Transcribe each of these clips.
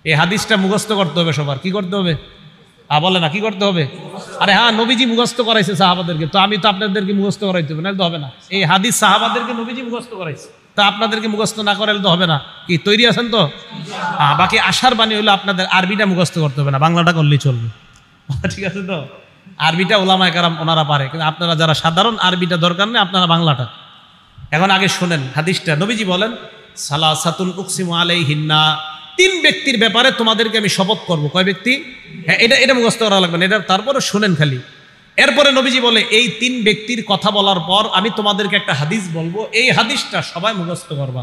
এই হাদিসটা মুখস্থ করতে হবে সবার। কি করতে হবে? বলে না, কি করতে হবে? আরে হ্যাঁ, নবীজি মুখস্থ করাইছে সাহাবাদেরকে, তো আমি তো আপনাদেরকে মুখস্থ করাইতে হবে না, তো হবে না। এই হাদিস সাহাবাদেরকে নবীজি মুখস্থ করাইছে, তা আপনাদেরকে মুখস্থ না করাইলে তো হবে না। কি তৈরি আছেন তো? বাকি আশার বাণী হলো আপনাদের আরবিটা মুখস্থ করতে হবে না, বাংলাটা করলেই চলবে। ঠিক আছে তো? আরবিটা ওলামায়ে কেরাম ওনারা পারে, কিন্তু আপনারা যারা সাধারণ আরবিটা দরকার নেই, আপনারা বাংলাটা। এখন আগে শোনেন হাদিসটা। নবীজি বলেন সালাসাতুন উকসিমু আলাইহিন্না, 3 ব্যক্তির ব্যাপারে তোমাদেরকে আমি শপথ করব। কয় ব্যক্তি? হ্যাঁ, এটা মুখস্থ করা লাগবে না, এটা তারপরে শোনেন খালি। এরপরে নবীজি বলে এই 3 ব্যক্তির কথা বলার পর আমি তোমাদেরকে একটা হাদিস বলবো, এই হাদিসটা সবাই মুখস্থ করবা।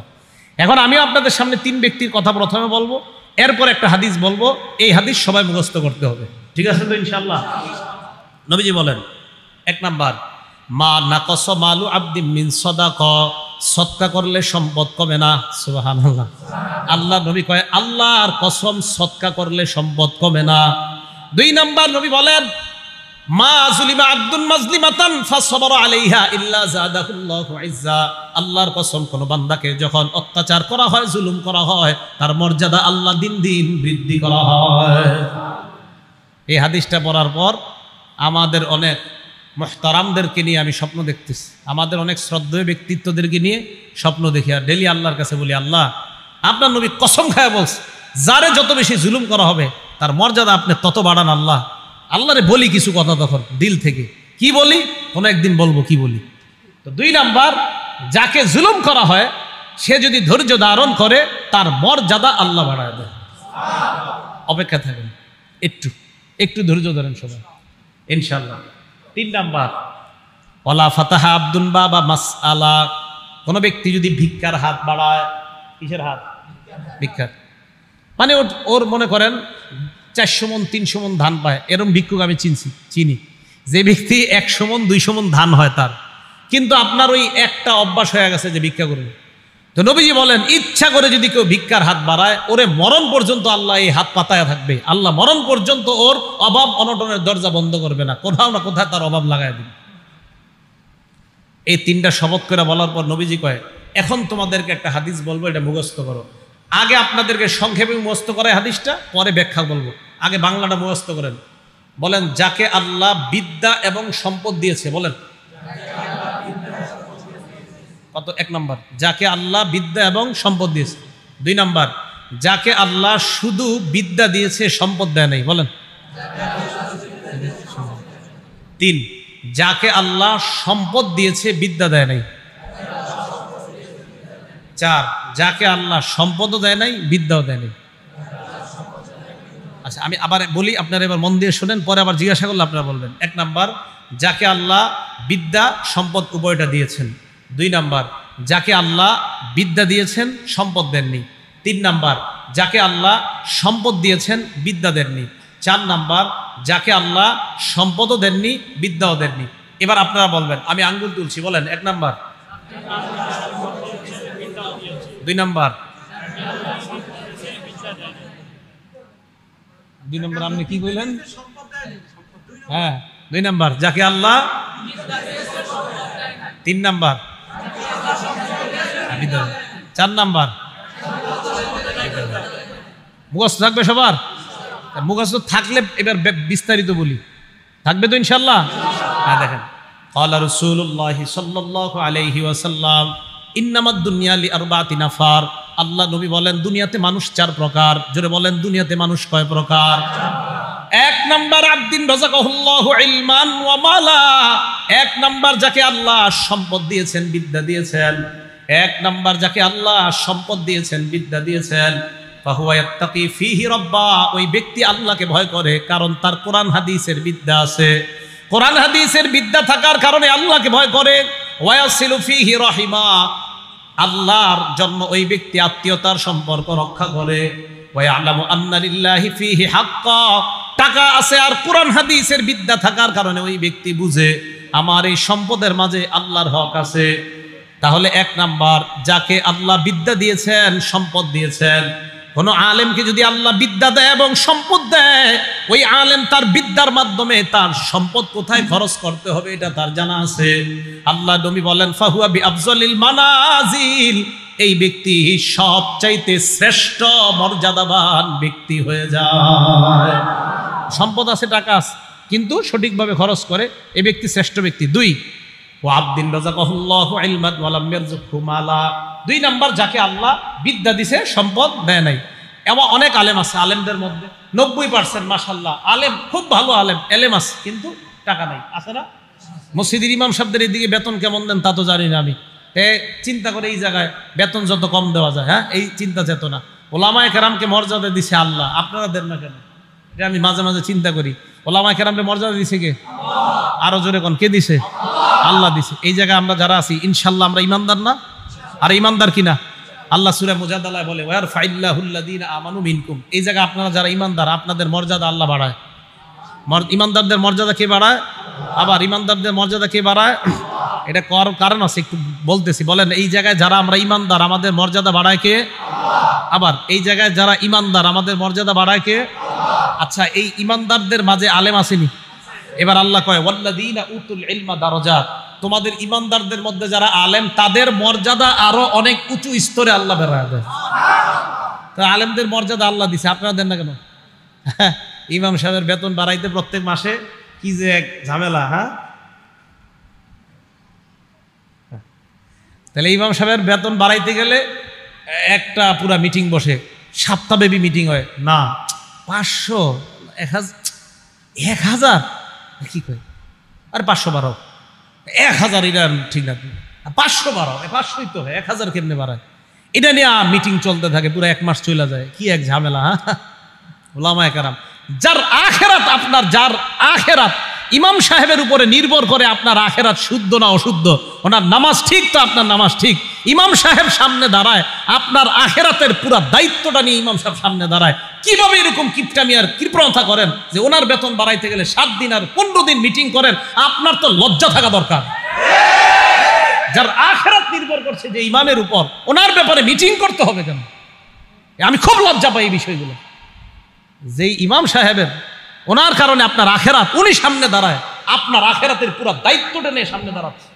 এখন আমিও আপনাদের সামনে 3 ব্যক্তির কথা প্রথমে বলবো, এরপর একটা হাদিস বলবো, এই হাদিস সবাই মুখস্থ করতে হবে। ঠিক আছে তো ইনশাআল্লাহ? নবীজি বলেন 1 নাম্বার, মা নাকস মালু আবদিন মিন সাদাকা, সদকা করলে সম্পদ কমে না। সুবহানাল্লাহ। আল্লাহ নবী কয় আল্লাহর কসম, সদকা করলে সম্পদ কমে না। 2 নাম্বার নবী বলেন মা যুলিমা আব্দুন মাজলিমাতান ফাসবারা আলাইহা ইল্লা যাদাহুল্লাহু ইজ্জা, আল্লাহর কসম, কোন বান্দাকে যখন অত্যাচার করা হয়, জুলুম করা হয়, তার মর্যাদা আল্লাহ দিন দিন বৃদ্ধি করা হয়। এই হাদিসটা পড়ার পর আমাদের অনেক মুহতারামদেরকে নিয়ে আমি স্বপ্ন দেখতেছি, আমাদের অনেক শ্রদ্ধেয় ব্যক্তিত্বদেরকে নিয়ে স্বপ্ন দেখি, আর ডেলি আল্লাহর কাছে বলি, আল্লাহ আপনার নবী কসম খায় বলছে যারে যত বেশি জুলুম করা হবে তার মর্যাদা আপনি তত বাড়ান। আল্লাহরে বলি কিছু কথা তখন দিল থেকে, কি বলি কোনো একদিন বলবো, কি বলি। তো 2 নাম্বার, যাকে জুলুম করা হয় সে যদি ধৈর্য ধারণ করে তার মর্যাদা আল্লাহ বাড়ায় দেয়। অপেক্ষা থাকেন, একটু ধৈর্য ধরেন সবাই ইনশাআল্লাহ। 3 নাম্বার, ওয়ালা ফাতাহা আব্দুন বাবা মাসআলা, কোন ব্যক্তি যদি ভিক্ষার হাত বাড়ায়। কিসের হাত? ভিক্ষার। মানে ওর মনে করেন 400 মণ 300 মণ ধান পায়, এরকম ভিক্ষুক আমি চিনি, যে ব্যক্তি 100 মণ 200 মণ ধান হয় তার, কিন্তু আপনার ওই একটা অভ্যাস হয়ে গেছে যে ভিক্ষা করবে। তো নবীজি বলেন ইচ্ছা করে যদি কেউ ভিক্ষার হাত বাড়ায়, ওরে মরণ পর্যন্ত আল্লাহ এই হাত পাতায় থাকবে, আল্লাহ মরণ পর্যন্ত ওর অভাব অনটনের দরজা বন্ধ করবে না, কোথাও না কোথায় তার অভাব লাগায় দিবে। এই 3টা শপথ করে বলার পর নবীজি কয় এখন তোমাদেরকে একটা হাদিস বলবো, এটা মুখস্থ করো। আগে আপনাদেরকে সংক্ষেপে মুখস্থ করে হাদিসটা, পরে ব্যাখ্যা বলবো, আগে বাংলাটা মুখস্থ করেন। বলেন যাকে আল্লাহ বিদ্যা এবং সম্পদ দিয়েছে। বলেন কত? 1 নাম্বার, যাকে আল্লাহ বিদ্যা এবং সম্পদ দিয়েছে। 2 নাম্বার, যাকে আল্লাহ শুধু বিদ্যা দিয়েছে, সম্পদ দেয় নাই। বলেন 3, যাকে আল্লাহ সম্পদ দিয়েছে, বিদ্যা দেয় নাই। 4, যাকে আল্লাহ সম্পদও দেয় নাই, বিদ্যাও দেয় নাই। আচ্ছা আমি আবার বলি, আপনারা এবার মন দিয়ে শোনেন, পরে আবার জিজ্ঞাসা করলে আপনারা বলবেন। 1 নাম্বার, যাকে আল্লাহ বিদ্যা সম্পদ উভয়টা দিয়েছেন। 2 নাম্বার, যাকে আল্লাহ বিদ্যা দিয়েছেন, সম্পদ দেননি। 3 নাম্বার, যাকে আল্লাহ সম্পদ দিয়েছেন, বিদ্যা দেননি। 4 নাম্বার, যাকে আল্লাহ সম্পদও দেননি, বিদ্যাও দেননি। এবার আপনারা বলবেন, আমি আঙ্গুল তুলছি, বলেন 1 নাম্বার, 2 নাম্বার, 2 নাম্বার আপনি কি বললেন? হ্যাঁ 2 নাম্বার, যাকে আল্লাহ। 3 নাম্বার, 4 নাম্বার, মুখস্থ থাকবে সবার? মুখস্থ থাকলে এবার বিস্তারিত বলি, থাকবে তো ইনশাআল্লাহ? হ্যাঁ দেখেন, ক্বালা রাসূলুল্লাহ সাল্লাল্লাহু আলাইহি ওয়াসাল্লাম ইন্নামাদ দুনিয়া লিআরবাতি নাফার, আল্লাহ নবী বলেন দুনিয়াতে মানুষ 4 প্রকার। জোরে বলেন দুনিয়াতে মানুষ কয় প্রকার? 1 নাম্বার, আব্দিন রাযাকাহুল্লাহু ইলমান ওয়া মালা, 1 নাম্বার যাকে আল্লাহ সম্পদ দিয়েছেন, বিদ্যা দিয়েছেন। 1 নাম্বার যাকে আল্লাহ সম্পদ দিয়েছেন, বিদ্যা দিয়েছেন, ফাহুয়া ইয়াত্তাকি ফীহি রাব্বা, ওই ব্যক্তি আল্লাহকে ভয় করে, কারণ তার কোরআন হাদিসের বিদ্যা আছে। কোরআন হাদিসের বিদ্যা থাকার কারণে আল্লাহকে ভয় করে। ওয়া ইয়াসিলু ফীহি রাহিমা, আল্লাহর জন্য ওই ব্যক্তি আত্মীয়তার সম্পর্ক রক্ষা করে। ওয়া ইয়ালামু আন্না লিল্লাহি ফীহি হাক্কা, টাকা আছে আর কোরআন হাদিসের বিদ্যা থাকার কারণে ওই ব্যক্তি বুঝে আমার এই সম্পদের মাঝে আল্লাহর হক আছে। তাহলে 1 নাম্বার, যাকে আল্লাহ বিদ্যা দিয়েছেন, সম্পদ দিয়েছেন, কোন আলেমকে যদি আল্লাহ বিদ্যা দেয় এবং সম্পদ দেয়, ওই আলেম তার বিদ্যার মাধ্যমে তার সম্পদ কোথায় খরচ করতে হবে এটা তার জানা আছে। আল্লাহ নবী বলেন ফাহুয়া বিআফজালিল মানাজিল, এই ব্যক্তি সবচাইতে শ্রেষ্ঠ মর্যাদাবান ব্যক্তি হয়ে যায়। সম্পদ আছে, টাকা আছে, কিন্তু সঠিকভাবে খরচ করে, এই ব্যক্তি শ্রেষ্ঠ ব্যক্তি। দুই, ওয়া আবদিন রাযাকাহুল্লাহু ইলমান ওয়া লাম ইয়ারযুকহু মালা, দুই নাম্বার যাকে আল্লাহ বিদ্যা দিছে সম্পদ দেয় নাই। এমন অনেক আলেম আছে, আলেমদের মধ্যে 90% মাশাআল্লাহ আলেম, খুব ভালো আলেম, এলেম আছে, কিন্তু টাকা নাই, আছে না? মসজিদের ইমাম সাহেবদের এইদিকে বেতন কেমন দেন তা তো জানি না আমি। চিন্তা করে এই জায়গায় বেতন যত কম দেওয়া যায়, হ্যাঁ, এই চিন্তা চেতনা। ওলামায়ে কেরামকে মর্যাদা দিছে আল্লাহ, আপনারা দেন না কেন? এটা আমি মাঝে মাঝে চিন্তা করি। ওলামায়ে কেরামকে মর্যাদা দিছে কে? আরো জোরে কোন, কে দিছে? আল্লাহ দিছে। এই জায়গায় আমরা যারা আছি ইনশাআল্লাহ আমরা ইমানদার না? আর ইমানদার কিনা? আল্লাহ সূরা মুজাদালায় বলে ওয়ারফাইল্লাহুল্লাযীনা আমানু মিনকুম, এই জায়গায় আপনারা যারা ইমানদার আপনাদের মর্যাদা আল্লাহ বাড়ায়। ইমানদারদের মর্যাদা কে বাড়ায়? আবার ইমানদারদের মর্যাদা কে বাড়ায়? এটা কারণ আছে, একটু বলতেছি। বলেন, এই জায়গায় যারা আমরা ইমানদার আমাদের মর্যাদা বাড়ায় কে? আবার এই জায়গায় যারা ইমানদার আমাদের মর্যাদা বাড়ায় কে? আচ্ছা, এই ইমানদারদের মাঝে আলেম আসেনি? এবার আল্লাহ কয় ওয়াল্লাযীনা উতুল ইলমা দারাজাত, তোমাদের ইমানদারদের মধ্যে যারা আলেম তাদের মর্যাদা আরো অনেক উঁচু স্তরে আল্লাহ বাড়ায় দেয়। তো আলেমদের মর্যাদা আল্লাহ দিছে, আপনারা দেন না কেন? ইমাম সাহেবের বেতন বাড়াইতে প্রত্যেক মাসে কি যে এক ঝামেলা। হ্যাঁ, তাহলে ইমাম সাহেবের বেতন বাড়াইতে গেলে একটা পুরা মিটিং বসে, সপ্তাহব্যাপী মিটিং হয় না, 500 1000 কি কয়, আর 500 বাড়াও, 1000 এটা ঠিক না, 500 বাড়াও, 500ই তো হয়, 1000 কেমনে বাড়ায়? এটা নিয়ে মিটিং চলতে থাকে, পুরো 1 মাস চলে যায়, কি এক ঝামেলা। ওলামায়ে কেরাম, যার আখেরাত, আপনার যার আখেরাত ইমাম সাহেবের উপরে নির্ভর করে, আপনার আখেরাত শুদ্ধ না অশুদ্ধ, ওনার নামাজ ঠিক তো আপনার নামাজ ঠিক, ইমাম সাহেব সামনে দাঁড়ায়, আপনার আখেরাতের পুরা দায়িত্বটা নিয়ে ইমাম সাহেব সামনে দাঁড়ায়। কিভাবে এরকম কিপটামি আর কৃপণতা করেন যে ওনার বেতন বাড়াইতে গেলে 7 দিন আর 15 দিন মিটিং করেন? আপনার তো লজ্জা থাকা দরকার। যার আখেরাত নির্ভর করছে যে ইমামের উপর, ওনার ব্যাপারে মিটিং করতে হবে কেন? আমি খুব লজ্জা পাই এই বিষয়গুলো। যেই ইমাম সাহেবের, ওনার কারণে আপনার আখেরাত, উনি সামনে দাঁড়ায়, আপনার আখেরাতের পুরো দায়িত্বটা নিয়ে সামনে দাঁড়াচ্ছে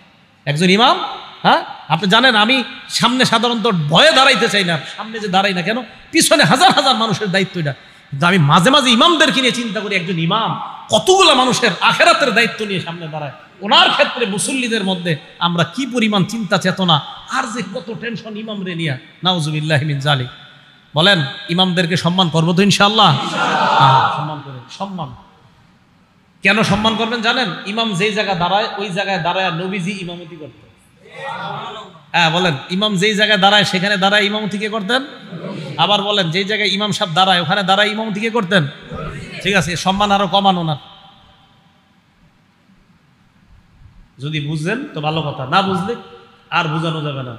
একজন ইমাম। হ্যাঁ, আপনি জানেন আমি সামনে সাধারণত ভয়ে দাঁড়াইতে চাই না, সামনে যে দাঁড়াই না কেন, পিছনে হাজার হাজার মানুষের দায়িত্ব এটা। কিন্তু আমি মাঝে মাঝে ইমামদেরকে নিয়ে চিন্তা করি, একজন ইমাম কতগুলো মানুষের আখেরাতের দায়িত্ব নিয়ে সামনে দাঁড়ায়, ওনার ক্ষেত্রে মুসল্লিদের মধ্যে আমরা কি পরিমাণ চিন্তা চেতনা, আর যে কত টেনশন ইমাম রে নিয়া, নাউজুবিল্লাহি মিন যালিক। বলেন, ইমামদেরকে সম্মান করবো তো ইনশাআল্লাহ? সম্মান করে, সম্মান কেন সম্মান করবেন জানেন? ইমাম যেই জায়গায় দাঁড়ায় ওই জায়গায় দাঁড়ায় নবীজি ইমামতি করতেন। হ্যাঁ বলেন, ইমাম যেই জায়গায় দাঁড়ায় সেখানে দাঁড়ায় ইমামতি কে করতেন? আবার বলেন, যেই জায়গায় ইমাম সাহেব দাঁড়ায় ওখানে দাঁড়ায় ইমামতি কে করতেন? ঠিক আছে, সম্মান আরো কমানো না। যদি বুঝলেন তো ভালো কথা, না বুঝলে আর বুঝানো যাবে না।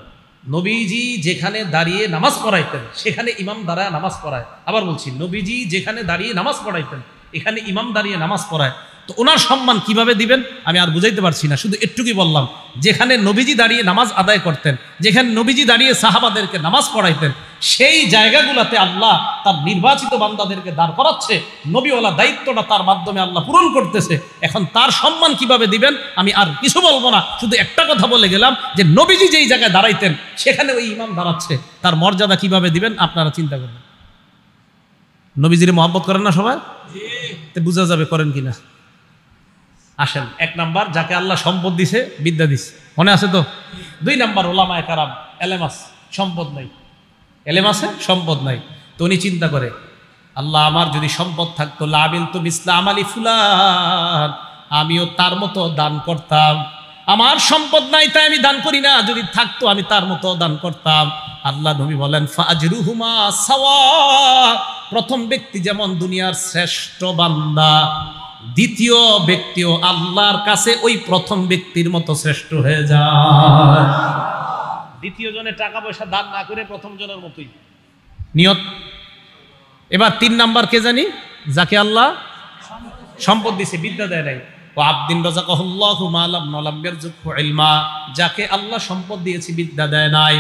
নবীজি যেখানে দাঁড়িয়ে নামাজ পড়াইতেন সেখানে ইমাম দাঁড়ায় নামাজ পড়ায়। আবার বলছি, নবীজি যেখানে দাঁড়িয়ে নামাজ পড়াইতেন এখানে ইমাম দাঁড়িয়ে নামাজ পড়ায়। তো ওনার সম্মান কিভাবে দিবেন আমি আর বুঝাইতে পারছি না, শুধু একটুকুই বললাম। যেখানে নবীজি দাঁড়িয়ে নামাজ আদায় করতেন, যেখানে নবীজি দাঁড়িয়ে সাহাবাদেরকে নামাজ পড়াইতেন, সেই জায়গাগুলোতে আল্লাহ তার নির্বাচিত বান্দাদেরকে দাঁড় করাচ্ছে, নবীওয়ালা দায়িত্বটা তার মাধ্যমে আল্লাহ পূরণ করতেছে। এখন তার সম্মান কিভাবে দিবেন আমি আর কিছু বলবো না, শুধু একটা কথা বলে গেলাম যে নবীজি যেই জায়গায় দাঁড়াইতেন সেখানে ওই ইমাম দাঁড়াচ্ছে, তার মর্যাদা কিভাবে দিবেন আপনারা চিন্তা করবেন। নবীজির মহব্বত করেন না সবাই? বুঝা যাবে করেন কিনা। আসেন, 1 নাম্বার যাকে আল্লাহ সম্পদ দিছে, বিদ্যা দিছে, মনে আছে তো? 2 নাম্বার ওলামায়ে কেরাম, এলেম আছে, সম্পদ নাই। এলেম আছে, সম্পদ নাই। তো উনি চিন্তা করে, আল্লাহ আমার যদি সম্পদ থাকতো, লাবিল তো মিসলা আমালি ফুলান, আমিও তার মতো দান করতাম। আমার সম্পদ নাই তাই আমি দান করি না, যদি থাকতো আমি তার মতো দান করতাম। আল্লাহ নবী বলেন ফাজরুহুমা সাওয়া, প্রথম ব্যক্তি যেমন দুনিয়ার শ্রেষ্ঠ বান্দা, দ্বিতীয় ব্যক্তিও আল্লাহর কাছে ওই প্রথম ব্যক্তির মতো শ্রেষ্ঠ হয়ে যায়। দ্বিতীয় জনে টাকা পয়সা দান না করে প্রথম জনের মতোই নিয়ত। এবার 3 নাম্বার কে জানি? যাকে আল্লাহ সম্পদ দিছে, বিদ্যা দেয় নাই। ও আবদিন রাযাকাহুল্লাহু মালাম নালাম ইয়ারযুকহু ইলমা, যাকে আল্লাহ সম্পদ দিয়েছে বিদ্যা দেয় নাই।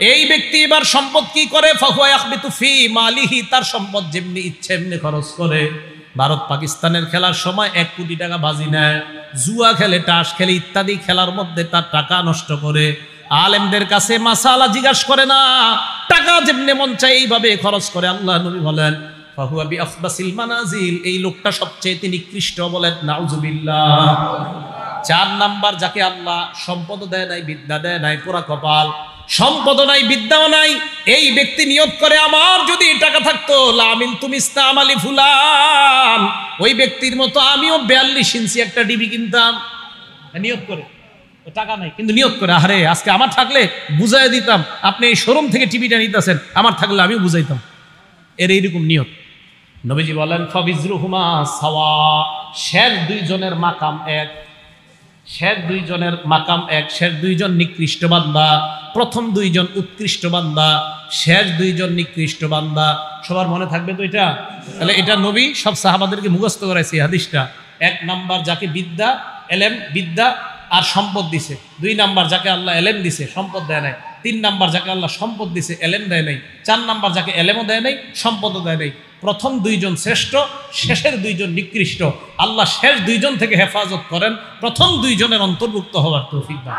এই ব্যক্তি এবার সম্পদ কি করে, ফাহুয়া ইয়াখবিতু ফি মালিহি, তার সম্পদ যেমনি ইচ্ছে এমনি খরচ করে। ভারত পাকিস্তানের খেলার সময় 1 কোটি টাকা বাজি নেয়, জুয়া খেলে, টাস খেলে, ইত্যাদি খেলার মধ্যে তার টাকা নষ্ট করে। আলেমদের কাছে মাসালা জিজ্ঞাসা করে না, টাকা যেমনি মন চায় এইভাবে খরচ করে। আল্লাহ নবী বলেন ফাহুয়া বিআখবাসিল মানাজিল, এই লোকটা সবচেয়ে নিকৃষ্ট, বলেন নাউজুবিল্লাহ। 4 নাম্বার, যাকে আল্লাহ সম্পদ দেয় নাই, বিদ্যা দেয় নাই, পোড়া কপাল, সম্পদ নাই, বিদ্যাও নাই, এই ব্যক্তি নিয়ত করে আমার যদি টাকা থাকতো লামিন তুমি ইস্তামালি ফুলান, ওই ব্যক্তির মতো আমিও 42 ইঞ্চি একটা ডিবি কিনতাম। নিয়ত করে, টাকা নাই কিন্তু নিয়ত করে, আরে আজকে আমার থাকলে বুঝাই দিতাম, আপনি এই শোরুম থেকে টিভিটা নিতেছেন, আমার থাকলে আমিও বুঝাইতাম। এর এইরকম নিয়ত। নবীজি বলেন ফাবিজরুহুমা সাওয়া, শের 2 জনের মাকাম এক, শের 2 জনের মাকাম এক। শের 2 জন নিকৃষ্ট বান্দা, প্রথম 2 জন উৎকৃষ্ট বান্দা, শেষ 2 জন নিকৃষ্ট বান্দা। সবার মনে থাকবে তো এটা? তাহলে এটা নবী সব সাহাবাদেরকে মুখস্থ করাইছে এই হাদিসটা। 1 নাম্বার, যাকে বিদ্যা, এলেম, বিদ্যা আর সম্পদ দিছে। 2 নাম্বার, যাকে আল্লাহ এলেম দিছে, সম্পদ দেয় নাই। 3 নাম্বার, যাকে আল্লাহ সম্পদ দিছে, এলেম দেয় নাই। 4 নাম্বার, যাকে এলেমও দেয় নাই, সম্পদও দেয় নাই। প্রথম 2 জন শ্রেষ্ঠ, শেষের 2 জন নিকৃষ্ট। আল্লাহ শেষ 2 জন থেকে হেফাজত করেন, প্রথম 2 জনের অন্তর্ভুক্ত হওয়ার তৌফিক দান।